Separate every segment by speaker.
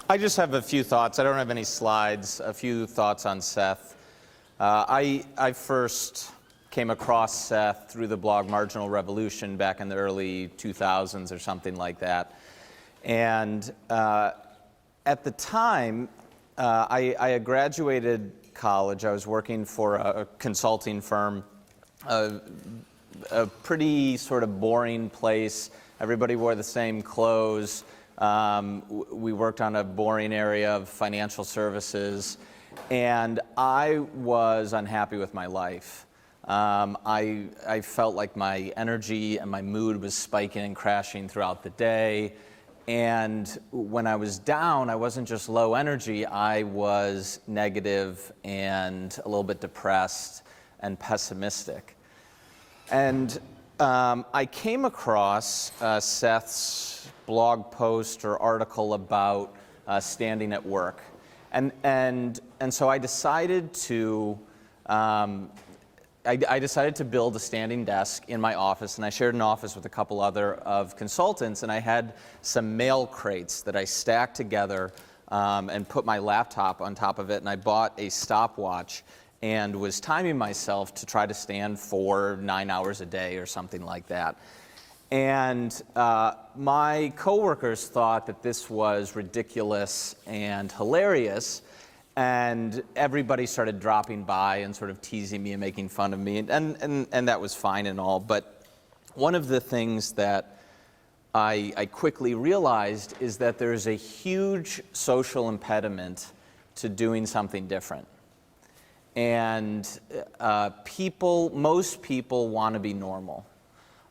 Speaker 1: I just have a few thoughts. I don't have any slides. A few thoughts on Seth. I first came across Seth through the blog Marginal Revolution back in the early 2000s or something like that. And at the time, I had graduated college. I was working for a consulting firm, a pretty sort of boring place. Everybody wore the same clothes. We worked on a boring area of financial services, and I was unhappy with my life. I felt like my energy and my mood was spiking and crashing throughout the day. And when I was down, I wasn't just low energy, I was negative and a little bit depressed and pessimistic. And I came across Seth's blog post or article about standing at work. And so I decided to I decided to build a standing desk in my office, and I shared an office with a couple other of consultants, and I had some mail crates that I stacked together and put my laptop on top of it, and I bought a stopwatch and was timing myself to try to stand for 9 hours a day or something like that. And my coworkers thought that this was ridiculous and hilarious, and everybody started dropping by and sort of teasing me and making fun of me, and that was fine and all. But one of the things that I quickly realized is that there's a huge social impediment to doing something different. And most people want to be normal.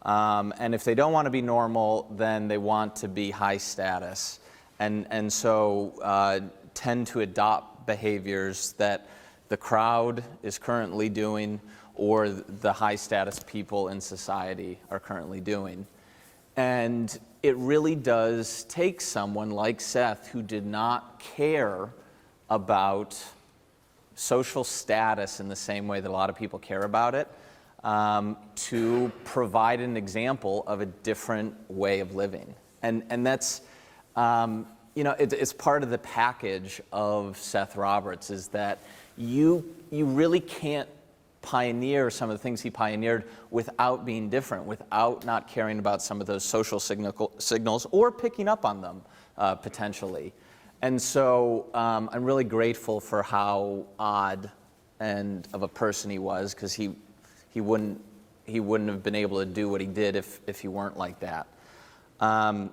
Speaker 1: And if they don't want to be normal, then they want to be high status. And so tend to adopt behaviors that the crowd is currently doing or the high status people in society are currently doing. And it really does take someone like Seth, who did not care about social status in the same way that a lot of people care about it, to provide an example of a different way of living. And that's, it's part of the package of Seth Roberts, is that you really can't pioneer some of the things he pioneered without being different, without not caring about some of those social signals or picking up on them potentially. And so I'm really grateful for how odd and of a person he was, because he wouldn't have been able to do what he did if he weren't like that. And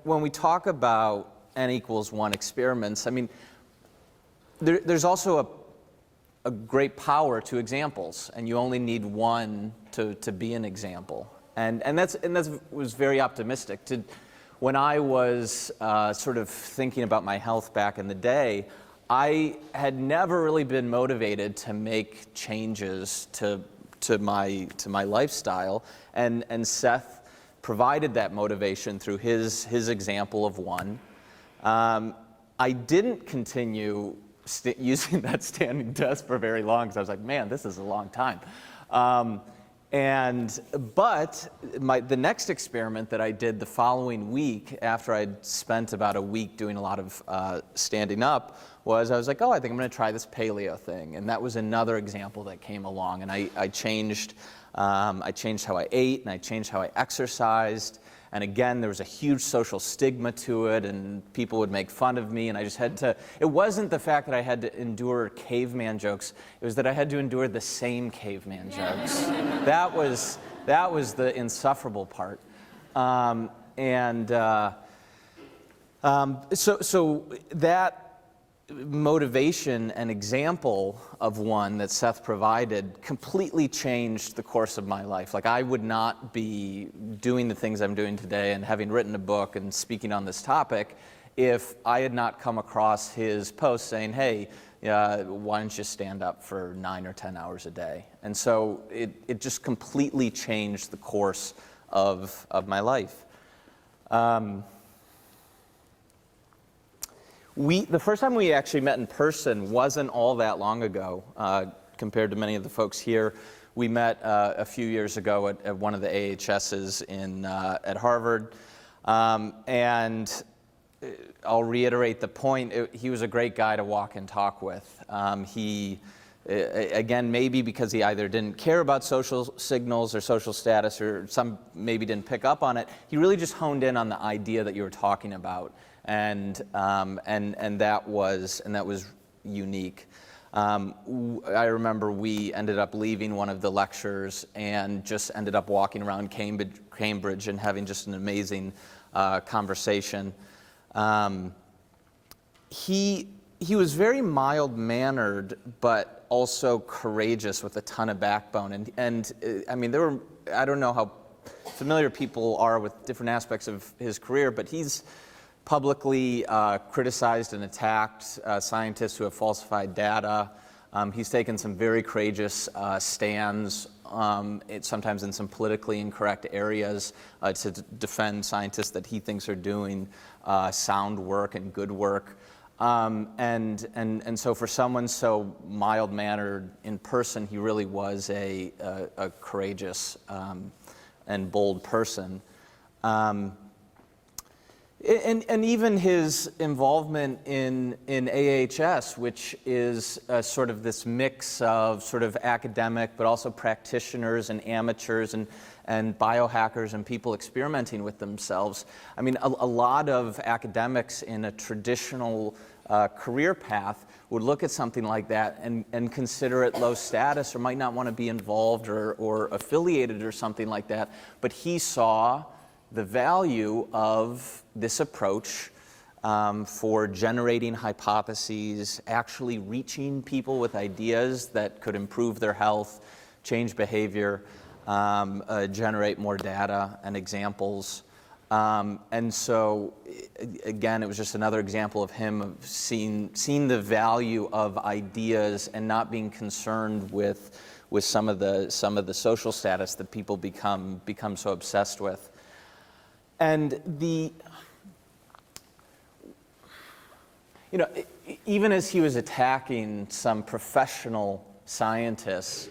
Speaker 1: when we talk about N=1 experiments, I mean, there's also a great power to examples, and you only need one to be an example. And that was very optimistic. When I was sort of thinking about my health back in the day, I had never really been motivated to make changes to my lifestyle, and Seth provided that motivation through his example of one. I didn't continue using that standing desk for very long, because I was like, man, this is a long time. But the next experiment that I did the following week, after I'd spent about a week doing a lot of standing up, was I was like, oh, I think I'm going to try this paleo thing. And that was another example that came along. And I changed how I ate, and I changed how I exercised. And again, there was a huge social stigma to it, and people would make fun of me, and I just had to, it wasn't the fact that I had to endure caveman jokes, it was that I had to endure the same caveman jokes. That was the insufferable part. So that motivation and example of one that Seth provided completely changed the course of my life. Like, I would not be doing the things I'm doing today and having written a book and speaking on this topic if I had not come across his post saying, hey, why don't you stand up for 9 or 10 hours a day? And so it just completely changed the course of my life. The first time we actually met in person wasn't all that long ago compared to many of the folks here. We met a few years ago at one of the AHSs at Harvard. And I'll reiterate the point. He was a great guy to walk and talk with. Again, maybe because he either didn't care about social signals or social status, or some maybe didn't pick up on it, he really just honed in on the idea that you were talking about, and that was unique. I remember we ended up leaving one of the lectures and just ended up walking around Cambridge and having just an amazing conversation. He was very mild-mannered, but also courageous with a ton of backbone. And I mean, I don't know how familiar people are with different aspects of his career, but he's publicly criticized and attacked scientists who have falsified data. He's taken some very courageous stands, sometimes in some politically incorrect areas, to defend scientists that he thinks are doing sound work and good work. And so for someone so mild-mannered in person, he really was a courageous and bold person. And even his involvement in AHS, which is sort of this mix of sort of academic, but also practitioners and amateurs and biohackers and people experimenting with themselves. I mean, a lot of academics in a traditional career path would look at something like that and consider it low status, or might not want to be involved or affiliated or something like that. But he saw the value of this approach for generating hypotheses, actually reaching people with ideas that could improve their health, change behavior, generate more data and examples. And so, again, it was just another example of him seeing the value of ideas and not being concerned with some of the social status that people become so obsessed with. And even as he was attacking some professional scientists,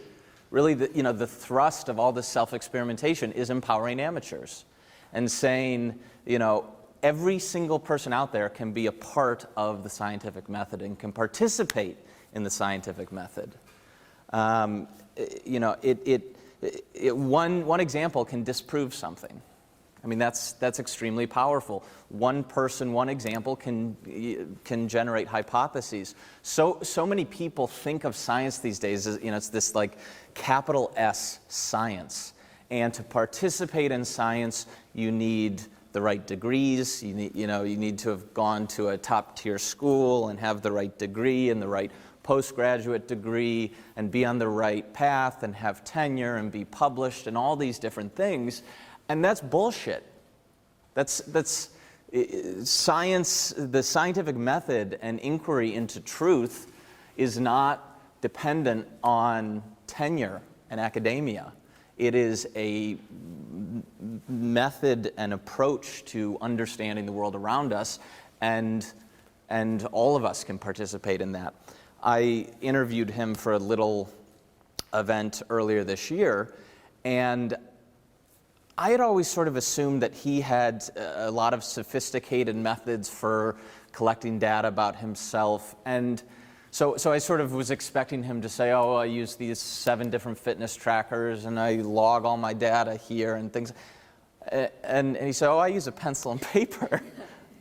Speaker 1: really the thrust of all this self-experimentation is empowering amateurs and saying, every single person out there can be a part of the scientific method and can participate in the scientific method. One example can disprove something. I mean, that's extremely powerful. One person, one example can generate hypotheses. So many people think of science these days as, it's this like capital S science. And to participate in science, you need the right degrees. You need to have gone to a top-tier school and have the right degree and the right postgraduate degree and be on the right path and have tenure and be published and all these different things. And that's bullshit. That's science. The scientific method and inquiry into truth is not dependent on tenure and academia. It is a method and approach to understanding the world around us, and all of us can participate in that. I interviewed him for a little event earlier this year, and I had always sort of assumed that he had a lot of sophisticated methods for collecting data about himself. And so I sort of was expecting him to say, oh, I use these 7 different fitness trackers and I log all my data here and things. And he said, oh, I use a pencil and paper,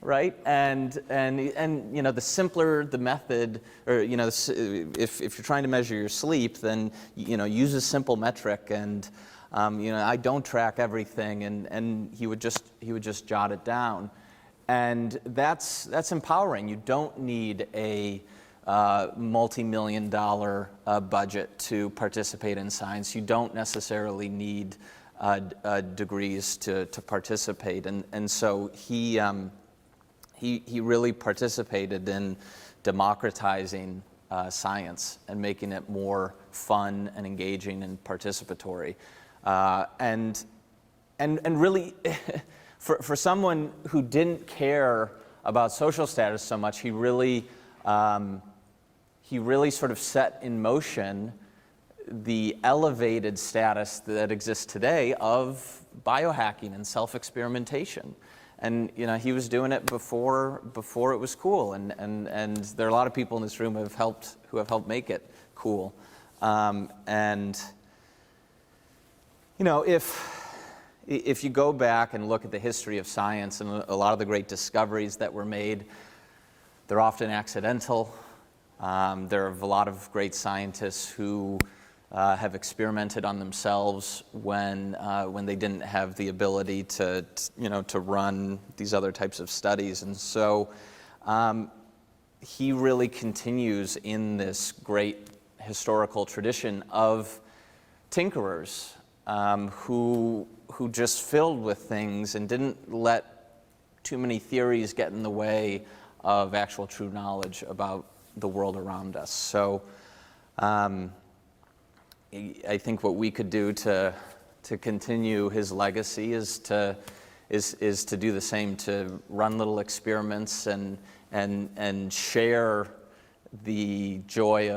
Speaker 1: right? And the simpler the method, or if you're trying to measure your sleep, then use a simple metric. And I don't track everything, and he would just jot it down, and that's empowering. You don't need a multi-million-dollar budget to participate in science. You don't necessarily need degrees to participate, and so he really participated in democratizing science and making it more fun and engaging and participatory. And really, for someone who didn't care about social status so much, he really sort of set in motion the elevated status that exists today of biohacking and self-experimentation. And he was doing it before it was cool. And there are a lot of people in this room who have helped make it cool. And if you go back and look at the history of science and a lot of the great discoveries that were made, they're often accidental. There are a lot of great scientists who have experimented on themselves when they didn't have the ability to run these other types of studies. And so he really continues in this great historical tradition of tinkerers who just filled with things and didn't let too many theories get in the way of actual true knowledge about the world around us. So I think what we could do to continue his legacy is to do the same, to run little experiments and share the joy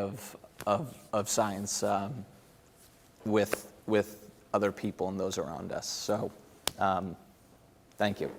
Speaker 1: of science with other people and those around us. So thank you.